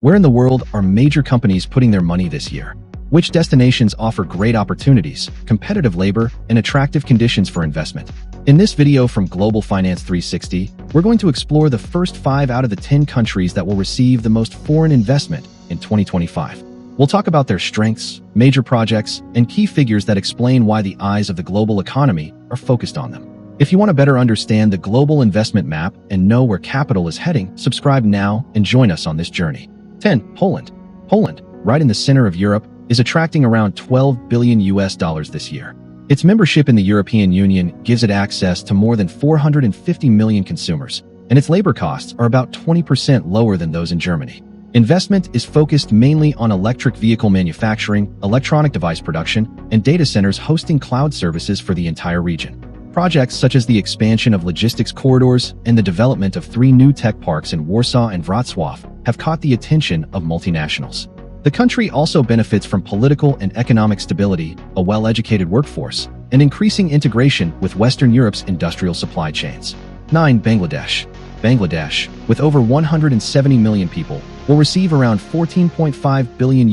Where in the world are major companies putting their money this year? Which destinations offer great opportunities, competitive labor, and attractive conditions for investment? In this video from Global Finance 360, we're going to explore the first 5 out of the 10 countries that will receive the most foreign investment in 2025. We'll talk about their strengths, major projects, and key figures that explain why the eyes of the global economy are focused on them. If you want to better understand the global investment map and know where capital is heading, subscribe now and join us on this journey. 10. Poland. Poland, right in the center of Europe, is attracting around $12 billion this year. Its membership in the European Union gives it access to more than 450 million consumers, and its labor costs are about 20% lower than those in Germany. Investment is focused mainly on electric vehicle manufacturing, electronic device production, and data centers hosting cloud services for the entire region. Projects such as the expansion of logistics corridors and the development of 3 new tech parks in Warsaw and Wrocław have caught the attention of multinationals. The country also benefits from political and economic stability, a well-educated workforce, and increasing integration with Western Europe's industrial supply chains. 9. Bangladesh. Bangladesh, with over 170 million people, will receive around $14.5 billion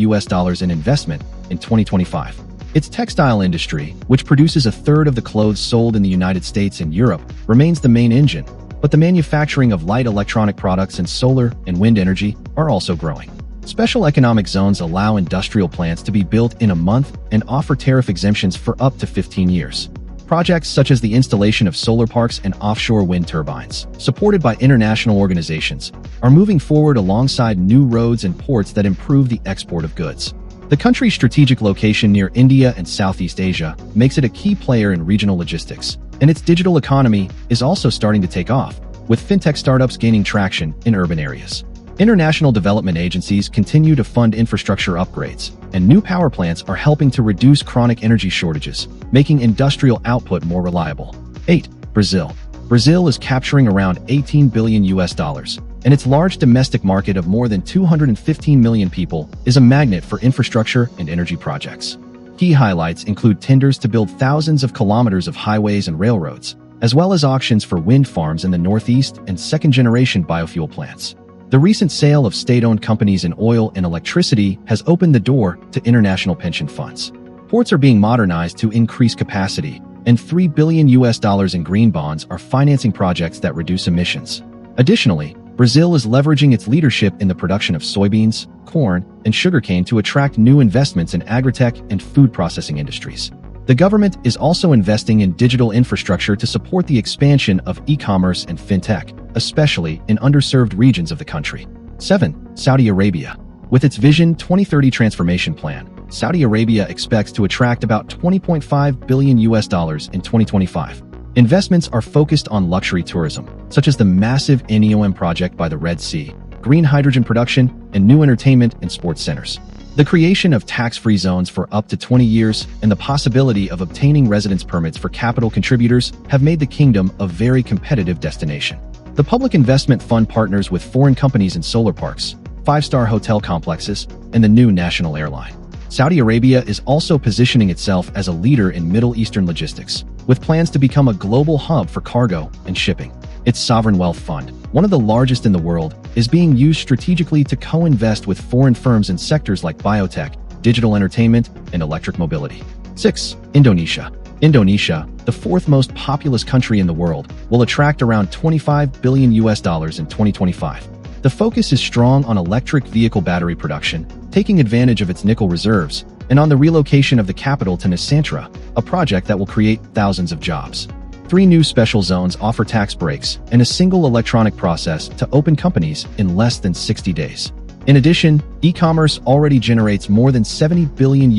in investment in 2025. Its textile industry, which produces a third of the clothes sold in the United States and Europe, remains the main engine, but the manufacturing of light electronic products and solar and wind energy are also growing. Special economic zones allow industrial plants to be built in a month and offer tariff exemptions for up to 15 years. Projects such as the installation of solar parks and offshore wind turbines, supported by international organizations, are moving forward alongside new roads and ports that improve the export of goods. The country's strategic location near India and Southeast Asia makes it a key player in regional logistics, and its digital economy is also starting to take off, with fintech startups gaining traction in urban areas. International development agencies continue to fund infrastructure upgrades, and new power plants are helping to reduce chronic energy shortages, making industrial output more reliable. 8. Brazil. Brazil is capturing around $18 billion, and its large domestic market of more than 215 million people is a magnet for infrastructure and energy projects. Key highlights include tenders to build thousands of kilometers of highways and railroads, as well as auctions for wind farms in the Northeast and second-generation biofuel plants. The recent sale of state-owned companies in oil and electricity has opened the door to international pension funds. Ports are being modernized to increase capacity, and $3 billion in green bonds are financing projects that reduce emissions. Additionally, Brazil is leveraging its leadership in the production of soybeans, corn, and sugarcane to attract new investments in agritech and food processing industries. The government is also investing in digital infrastructure to support the expansion of e-commerce and fintech, especially in underserved regions of the country. 7. Saudi Arabia. With its Vision 2030 transformation plan, Saudi Arabia expects to attract about $20.5 billion in 2025. Investments are focused on luxury tourism, such as the massive NEOM project by the Red Sea, green hydrogen production, and new entertainment and sports centers. The creation of tax-free zones for up to 20 years and the possibility of obtaining residence permits for capital contributors have made the kingdom a very competitive destination. The Public Investment Fund partners with foreign companies in solar parks, 5-star hotel complexes, and the new national airline. Saudi Arabia is also positioning itself as a leader in Middle Eastern logistics, with plans to become a global hub for cargo and shipping. Its sovereign wealth fund, one of the largest in the world, is being used strategically to co-invest with foreign firms in sectors like biotech, digital entertainment, and electric mobility. 6. Indonesia. Indonesia, the 4th most populous country in the world, will attract around $25 billion in 2025. The focus is strong on electric vehicle battery production, taking advantage of its nickel reserves, and on the relocation of the capital to Nusantara, a project that will create thousands of jobs. 3 new special zones offer tax breaks and a single electronic process to open companies in less than 60 days. In addition, e-commerce already generates more than $70 billion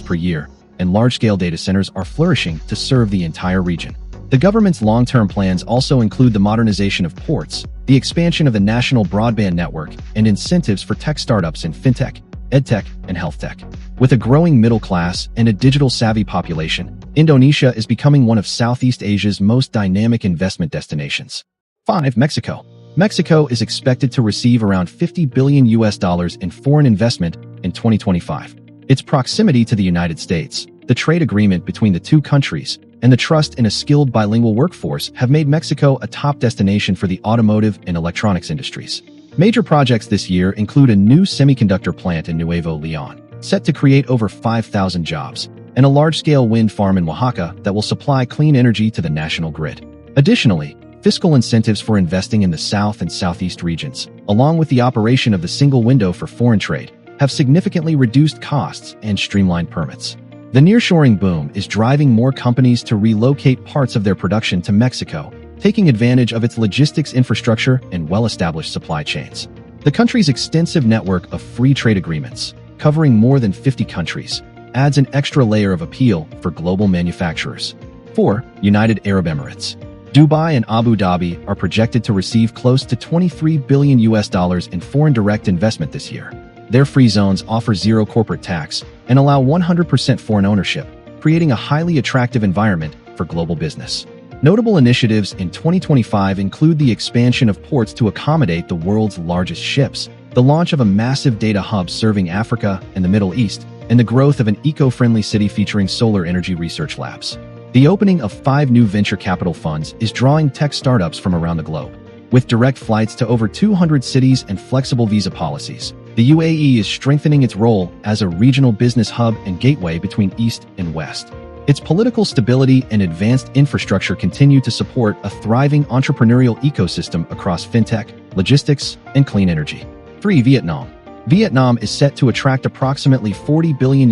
per year, and large-scale data centers are flourishing to serve the entire region. The government's long-term plans also include the modernization of ports, the expansion of the national broadband network, and incentives for tech startups in fintech, edtech, and health tech. With a growing middle class and a digital-savvy population, Indonesia is becoming one of Southeast Asia's most dynamic investment destinations. 5. Mexico. Mexico is expected to receive around $50 billion in foreign investment in 2025. Its proximity to the United States, the trade agreement between the two countries, and the trust in a skilled bilingual workforce have made Mexico a top destination for the automotive and electronics industries. Major projects this year include a new semiconductor plant in Nuevo Leon, set to create over 5,000 jobs, and a large-scale wind farm in Oaxaca that will supply clean energy to the national grid. Additionally, fiscal incentives for investing in the South and Southeast regions, along with the operation of the single window for foreign trade, have significantly reduced costs and streamlined permits. The nearshoring boom is driving more companies to relocate parts of their production to Mexico, taking advantage of its logistics infrastructure and well-established supply chains. The country's extensive network of free trade agreements, covering more than 50 countries, adds an extra layer of appeal for global manufacturers. 4. United Arab Emirates. Dubai and Abu Dhabi are projected to receive close to $23 billion in foreign direct investment this year. Their free zones offer zero corporate tax and allow 100% foreign ownership, creating a highly attractive environment for global business. Notable initiatives in 2025 include the expansion of ports to accommodate the world's largest ships, the launch of a massive data hub serving Africa and the Middle East, and the growth of an eco-friendly city featuring solar energy research labs. The opening of 5 new venture capital funds is drawing tech startups from around the globe. With direct flights to over 200 cities and flexible visa policies, the UAE is strengthening its role as a regional business hub and gateway between East and West. Its political stability and advanced infrastructure continue to support a thriving entrepreneurial ecosystem across fintech, logistics, and clean energy. 3. Vietnam. Vietnam is set to attract approximately $40 billion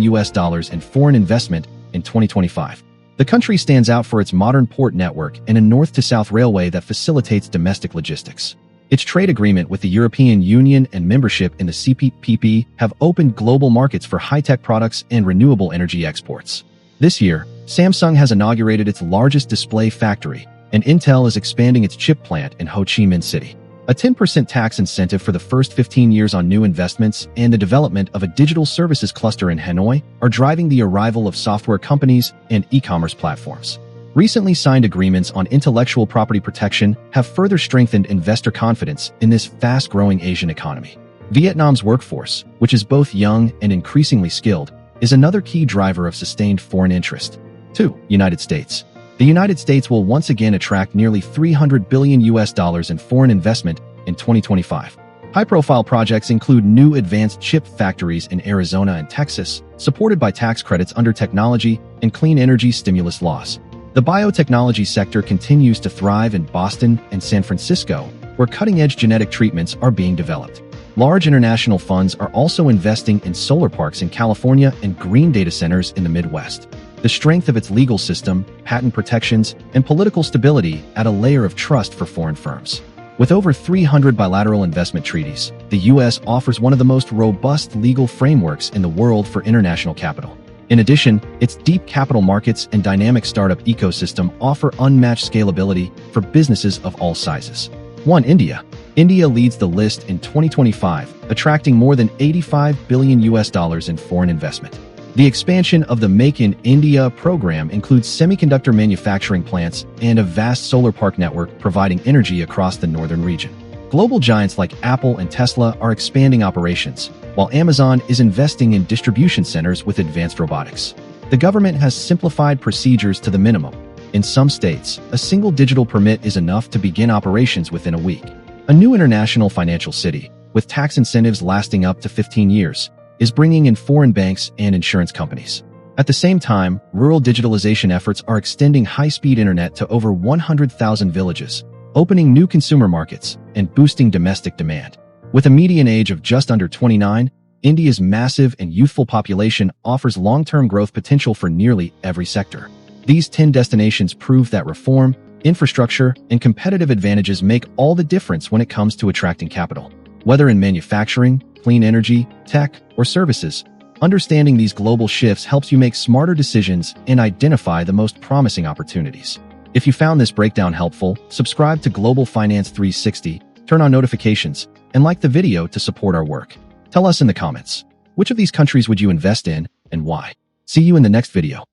in foreign investment in 2025. The country stands out for its modern port network and a north-to-south railway that facilitates domestic logistics. Its trade agreement with the European Union and membership in the CPTPP have opened global markets for high-tech products and renewable energy exports. This year, Samsung has inaugurated its largest display factory, and Intel is expanding its chip plant in Ho Chi Minh City. A 10% tax incentive for the first 15 years on new investments and the development of a digital services cluster in Hanoi are driving the arrival of software companies and e-commerce platforms. Recently signed agreements on intellectual property protection have further strengthened investor confidence in this fast-growing Asian economy. Vietnam's workforce, which is both young and increasingly skilled, is another key driver of sustained foreign interest. 2. United States. The United States will once again attract nearly $300 billion in foreign investment in 2025. High-profile projects include new advanced chip factories in Arizona and Texas, supported by tax credits under technology and clean energy stimulus laws. The biotechnology sector continues to thrive in Boston and San Francisco, where cutting-edge genetic treatments are being developed. Large international funds are also investing in solar parks in California and green data centers in the Midwest. The strength of its legal system, patent protections, and political stability add a layer of trust for foreign firms. With over 300 bilateral investment treaties, the U.S. offers one of the most robust legal frameworks in the world for international capital. In addition, its deep capital markets and dynamic startup ecosystem offer unmatched scalability for businesses of all sizes. 1. India. India leads the list in 2025, attracting more than $85 billion in foreign investment. The expansion of the Make in India program includes semiconductor manufacturing plants and a vast solar park network providing energy across the northern region. Global giants like Apple and Tesla are expanding operations, while Amazon is investing in distribution centers with advanced robotics. The government has simplified procedures to the minimum. In some states, a single digital permit is enough to begin operations within a week. A new international financial city, with tax incentives lasting up to 15 years, is bringing in foreign banks and insurance companies. At the same time, rural digitalization efforts are extending high-speed internet to over 100,000 villages, opening new consumer markets and boosting domestic demand. With a median age of just under 29, India's massive and youthful population offers long-term growth potential for nearly every sector. These 10 destinations prove that reform, infrastructure, and competitive advantages make all the difference when it comes to attracting capital. Whether in manufacturing, clean energy, tech, or services, understanding these global shifts helps you make smarter decisions and identify the most promising opportunities. If you found this breakdown helpful, subscribe to Global Finance 360, turn on notifications, and like the video to support our work. Tell us in the comments, which of these countries would you invest in and why? See you in the next video.